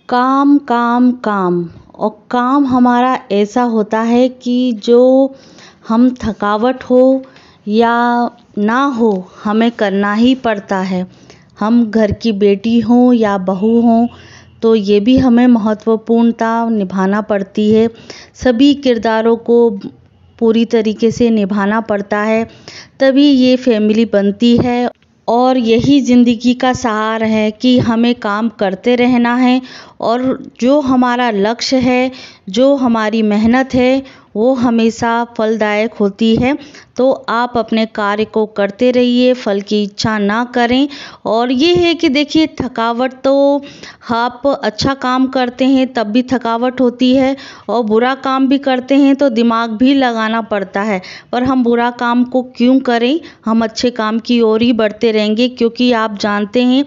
काम काम काम और काम हमारा ऐसा होता है कि जो हम थकावट हो या ना हो हमें करना ही पड़ता है। हम घर की बेटी हों या बहू हों तो ये भी हमें महत्वपूर्णता निभाना पड़ती है। सभी किरदारों को पूरी तरीके से निभाना पड़ता है, तभी ये फैमिली बनती है। और यही ज़िंदगी का सार है कि हमें काम करते रहना है और जो हमारा लक्ष्य है, जो हमारी मेहनत है, वो हमेशा फलदायक होती है। तो आप अपने कार्य को करते रहिए, फल की इच्छा ना करें। और ये है कि देखिए, थकावट तो आप अच्छा काम करते हैं तब भी थकावट होती है और बुरा काम भी करते हैं तो दिमाग भी लगाना पड़ता है। पर हम बुरा काम को क्यों करें, हम अच्छे काम की ओर ही बढ़ते रहेंगे, क्योंकि आप जानते हैं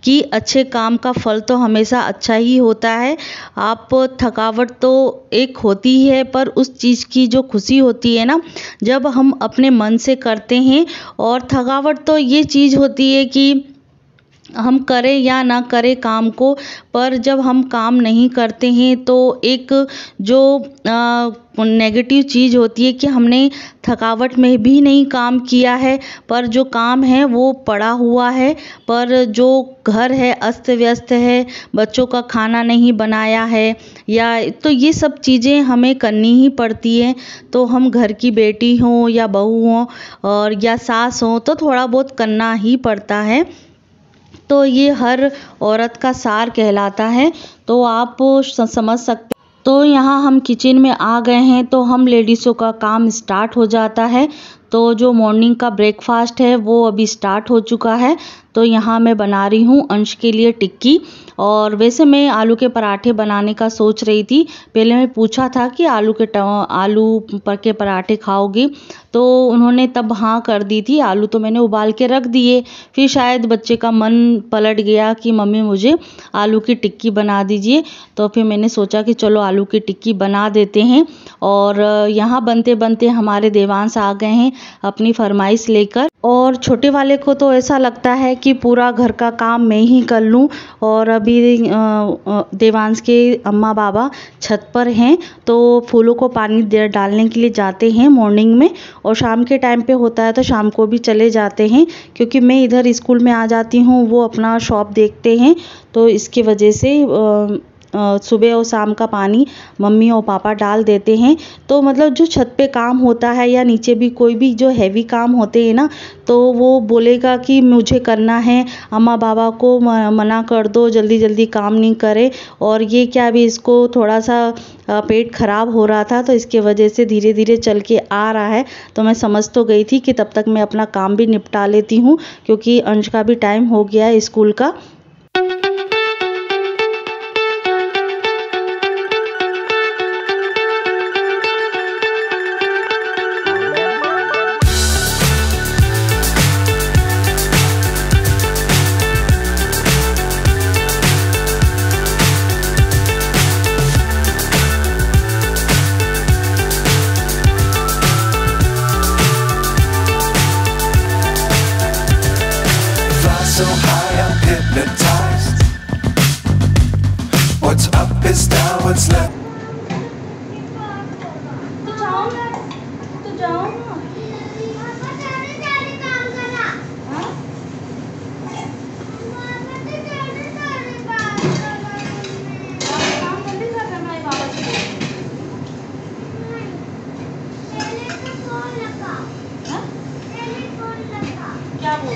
कि अच्छे काम का फल तो हमेशा अच्छा ही होता है। आप थकावट तो एक होती है, पर उस चीज़ की जो खुशी होती है ना, जब हम अपने मन से करते हैं। और थकावट तो ये चीज़ होती है कि हम करें या ना करें काम को, पर जब हम काम नहीं करते हैं तो एक जो नेगेटिव चीज़ होती है कि हमने थकावट में भी नहीं काम किया है, पर जो काम है वो पड़ा हुआ है, पर जो घर है अस्त व्यस्त है, बच्चों का खाना नहीं बनाया है, या तो ये सब चीज़ें हमें करनी ही पड़ती हैं। तो हम घर की बेटी हों या बहू हों और या सास हों तो थोड़ा बहुत करना ही पड़ता है। तो ये हर औरत का सार कहलाता है। तो आप समझ सकते। तो यहाँ हम किचन में आ गए हैं तो हम लेडीज़ों का काम स्टार्ट हो जाता है। तो जो मॉर्निंग का ब्रेकफास्ट है वो अभी स्टार्ट हो चुका है। तो यहाँ मैं बना रही हूँ अंश के लिए टिक्की। और वैसे मैं आलू के पराठे बनाने का सोच रही थी। पहले मैं पूछा था कि आलू के पराठे खाओगी, तो उन्होंने तब हाँ कर दी थी। आलू तो मैंने उबाल के रख दिए, फिर शायद बच्चे का मन पलट गया कि मम्मी मुझे आलू की टिक्की बना दीजिए। तो फिर मैंने सोचा कि चलो आलू की टिक्की बना देते हैं। और यहाँ बनते बनते हमारे देवांश आ गए हैं अपनी फरमाइश लेकर। और छोटे वाले को तो ऐसा लगता है कि पूरा घर का काम मैं ही कर लूँ। और अभी देवांश के अम्मा बाबा छत पर हैं तो फूलों को पानी डालने के लिए जाते हैं मॉर्निंग में, और शाम के टाइम पे होता है तो शाम को भी चले जाते हैं, क्योंकि मैं इधर स्कूल में आ जाती हूँ, वो अपना शॉप देखते हैं। तो इसकी वजह से सुबह और शाम का पानी मम्मी और पापा डाल देते हैं। तो मतलब जो छत पे काम होता है या नीचे भी कोई भी जो हैवी काम होते हैं ना, तो वो बोलेगा कि मुझे करना है, अम्मा बाबा को मना कर दो, जल्दी जल्दी काम नहीं करे। और ये क्या, भी इसको थोड़ा सा पेट खराब हो रहा था तो इसके वजह से धीरे धीरे चल के आ रहा है। तो मैं समझ तो गई थी कि तब तक मैं अपना काम भी निपटा लेती हूँ, क्योंकि अंश का भी टाइम हो गया है स्कूल का। So high, I'm hypnotized. What's up is down, what's left. क्या बोल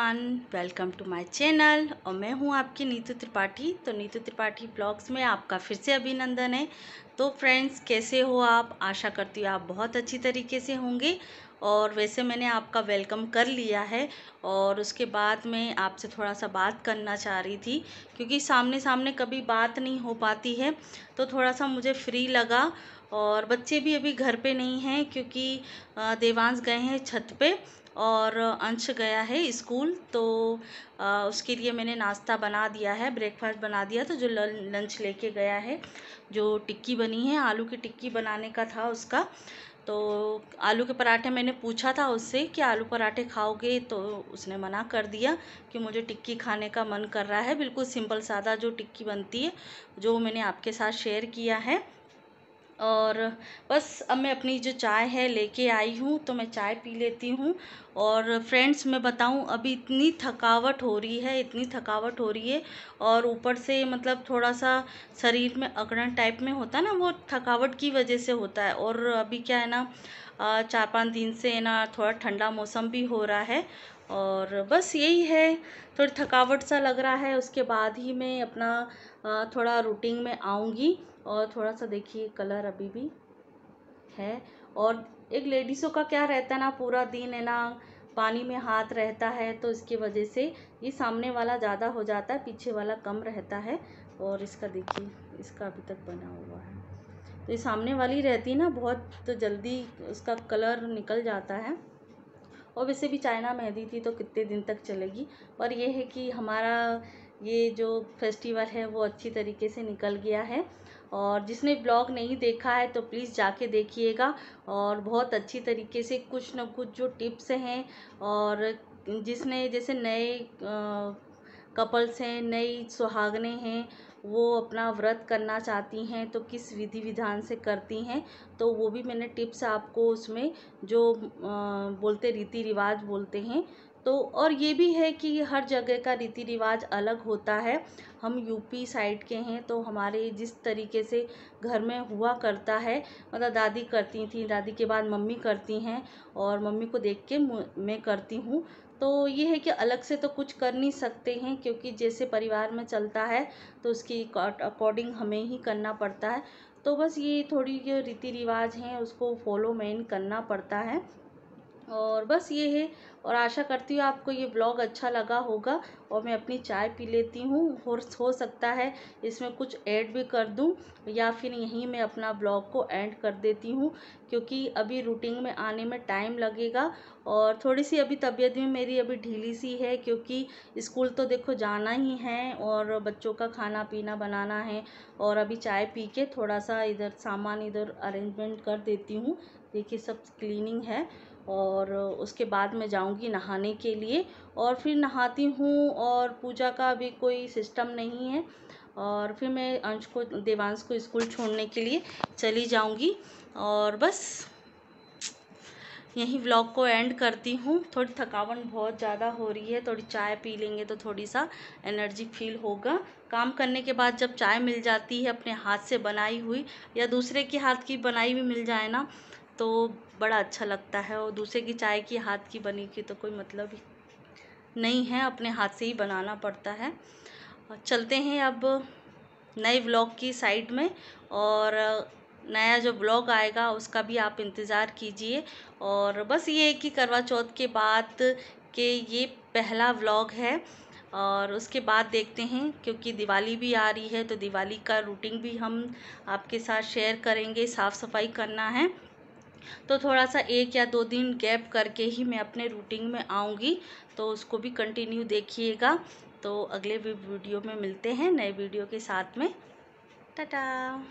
everyone, welcome to my channel. और मैं हूं आपकी नीतू त्रिपाठी। तो नीतू त्रिपाठी ब्लॉग्स में आपका फिर से अभिनंदन है। तो फ्रेंड्स, कैसे हो आप? आशा करती हूँ आप बहुत अच्छी तरीके से होंगे। और वैसे मैंने आपका वेलकम कर लिया है और उसके बाद मैं आपसे थोड़ा सा बात करना चाह रही थी, क्योंकि सामने सामने कभी बात नहीं हो पाती है, तो थोड़ा सा मुझे फ्री लगा। और बच्चे भी अभी घर पे नहीं हैं, क्योंकि देवांश गए हैं छत पे और अंश गया है स्कूल। तो उसके लिए मैंने नाश्ता बना दिया है, ब्रेकफास्ट बना दिया। तो जो लंच लेके गया है, जो टिक्की बनी है, आलू की टिक्की बनाने का था उसका। तो आलू के पराठे मैंने पूछा था उससे कि आलू पराठे खाओगे, तो उसने मना कर दिया कि मुझे टिक्की खाने का मन कर रहा है। बिल्कुल सिंपल सादा जो टिक्की बनती है, जो मैंने आपके साथ शेयर किया है। और बस अब मैं अपनी जो चाय है लेके आई हूँ, तो मैं चाय पी लेती हूँ। और फ्रेंड्स, मैं बताऊँ, अभी इतनी थकावट हो रही है, इतनी थकावट हो रही है। और ऊपर से मतलब थोड़ा सा शरीर में अकड़न टाइप में होता है ना, वो थकावट की वजह से होता है। और अभी क्या है ना, 4-5 दिन से ना थोड़ा ठंडा मौसम भी हो रहा है। और बस यही है, थोड़ी थकावट सा लग रहा है। उसके बाद ही मैं अपना थोड़ा रूटीन में आऊँगी। और थोड़ा सा देखिए, कलर अभी भी है। और एक लेडीज़ों का क्या रहता है ना, पूरा दिन है ना पानी में हाथ रहता है, तो इसकी वजह से ये सामने वाला ज़्यादा हो जाता है, पीछे वाला कम रहता है। और इसका देखिए, इसका अभी तक बना हुआ है। तो ये सामने वाली रहती है ना, बहुत तो जल्दी उसका कलर निकल जाता है। और वैसे भी चाइना मेहंदी थी तो कितने दिन तक चलेगी। पर यह है कि हमारा ये जो फेस्टिवल है वो अच्छी तरीके से निकल गया है। और जिसने ब्लॉग नहीं देखा है तो प्लीज़ जाके देखिएगा। और बहुत अच्छी तरीके से कुछ न कुछ जो टिप्स हैं, और जिसने जैसे नए कपल्स हैं, नई सुहागनें हैं, वो अपना व्रत करना चाहती हैं तो किस विधि विधान से करती हैं, तो वो भी मैंने टिप्स आपको उसमें जो बोलते रीति रिवाज बोलते हैं। तो और ये भी है कि हर जगह का रीति रिवाज अलग होता है। हम यूपी साइड के हैं, तो हमारे जिस तरीके से घर में हुआ करता है, मतलब दादी करती थी, दादी के बाद मम्मी करती हैं, और मम्मी को देख के मैं करती हूँ। तो ये है कि अलग से तो कुछ कर नहीं सकते हैं, क्योंकि जैसे परिवार में चलता है तो उसकी अकॉर्डिंग हमें ही करना पड़ता है। तो बस ये थोड़ी जो रीति रिवाज हैं उसको फॉलो मेन करना पड़ता है। और बस ये है। और आशा करती हूँ आपको ये ब्लॉग अच्छा लगा होगा। और मैं अपनी चाय पी लेती हूँ। हो सकता है इसमें कुछ ऐड भी कर दूँ, या फिर यहीं मैं अपना ब्लॉग को एंड कर देती हूँ, क्योंकि अभी रूटीन में आने में टाइम लगेगा। और थोड़ी सी अभी तबीयत भी मेरी अभी ढीली सी है, क्योंकि स्कूल तो देखो जाना ही है और बच्चों का खाना पीना बनाना है। और अभी चाय पी के थोड़ा सा इधर सामान इधर अरेंजमेंट कर देती हूँ। देखिए, सब क्लीनिंग है। और उसके बाद मैं जाऊंगी नहाने के लिए, और फिर नहाती हूँ। और पूजा का भी कोई सिस्टम नहीं है। और फिर मैं अंश को, देवांश को स्कूल छोड़ने के लिए चली जाऊंगी। और बस यहीं व्लॉग को एंड करती हूँ। थोड़ी थकावट बहुत ज़्यादा हो रही है, थोड़ी चाय पी लेंगे तो थोड़ी सा एनर्जी फील होगा। काम करने के बाद जब चाय मिल जाती है अपने हाथ से बनाई हुई, या दूसरे के हाथ की बनाई हुई मिल जाए ना, तो बड़ा अच्छा लगता है। और दूसरे की चाय की हाथ की बनी की तो कोई मतलब ही नहीं है, अपने हाथ से ही बनाना पड़ता है। और चलते हैं अब नए व्लॉग की साइड में। और नया जो ब्लॉग आएगा उसका भी आप इंतज़ार कीजिए। और बस ये है कि करवा चौथ के बाद के ये पहला व्लॉग है। और उसके बाद देखते हैं, क्योंकि दिवाली भी आ रही है, तो दिवाली का रूटीन भी हम आपके साथ शेयर करेंगे। साफ़ सफाई करना है, तो थोड़ा सा 1 या 2 दिन गैप करके ही मैं अपने रूटीन में आऊँगी, तो उसको भी कंटिन्यू देखिएगा। तो अगले वीडियो में मिलते हैं, नए वीडियो के साथ में। टाटा।